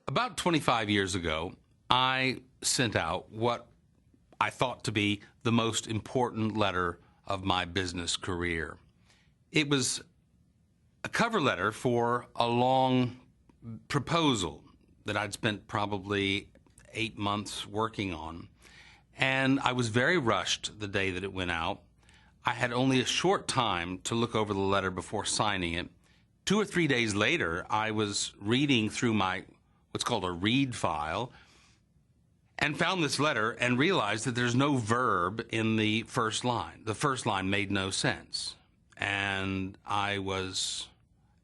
About 25 years ago, I sent out what I thought to be the most important letter of my business career. It was a cover letter for a long proposal that I'd spent probably 8 months working on. And I was very rushed the day that it went out. I had only a short time to look over the letter before signing it. 2 or 3 days later, I was reading through my what's called a read file and found this letter and realized that there's no verb in the first line. The first line made no sense. And I was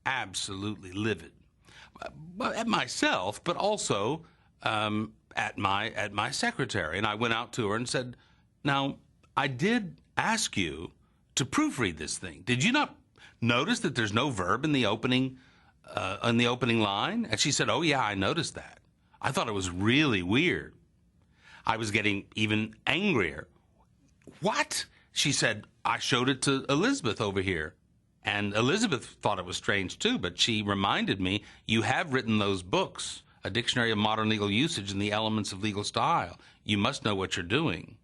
absolutely livid at myself, but also at my secretary. And I went out to her and said, "Now, I did ask you to proofread this thing. Did you not notice that there's no verb in the opening line?" And she said, "Oh yeah, I noticed that. I thought it was really weird." I was getting even angrier. "What?" She said, "I showed it to Elizabeth over here." And Elizabeth thought it was strange too, but she reminded me, "You have written those books, A Dictionary of Modern Legal Usage and the Elements of Legal Style. You must know what you're doing."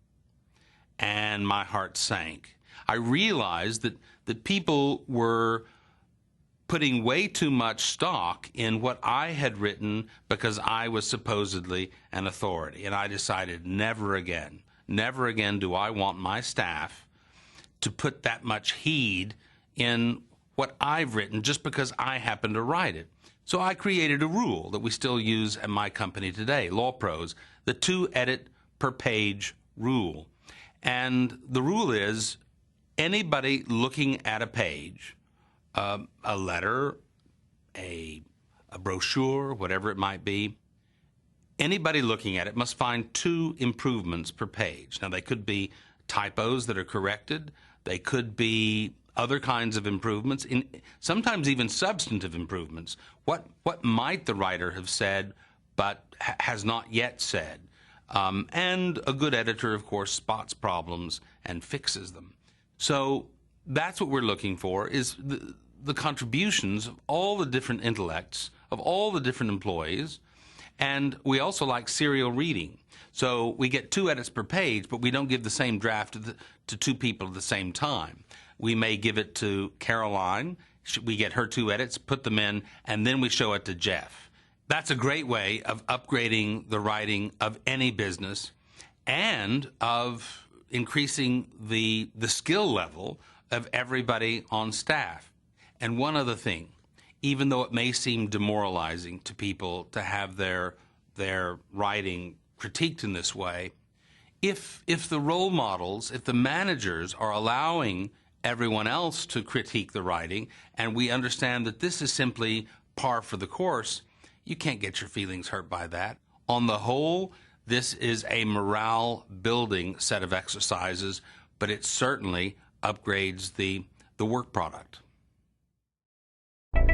And my heart sank. I realized that people were putting way too much stock in what I had written because I was supposedly an authority. And I decided never again do I want my staff to put that much heed in what I've written just because I happen to write it. So I created a rule that we still use at my company today, LawPros, the 2 edit per page rule. And the rule is anybody looking at a page, a letter, a brochure, whatever it might be, anybody looking at it must find 2 improvements per page. Now, they could be typos that are corrected. They could be other kinds of improvements, sometimes even substantive improvements. What might the writer have said but has not yet said? And a good editor, of course, spots problems and fixes them. So that's what we're looking for, is the contributions of all the different intellects, of all the different employees. And we also like serial reading. So we get 2 edits per page, but we don't give the same draft to 2 people at the same time. We may give it to Caroline. We get her 2 edits, put them in, and then we show it to Jeff. That's a great way of upgrading the writing of any business and of increasing the skill level of everybody on staff. And one other thing, even though it may seem demoralizing to people to have their writing critiqued in this way, if the role models, if the managers are allowing everyone else to critique the writing, and we understand that this is simply par for the course, you can't get your feelings hurt by that. On the whole, this is a morale-building set of exercises, but it certainly upgrades the work product.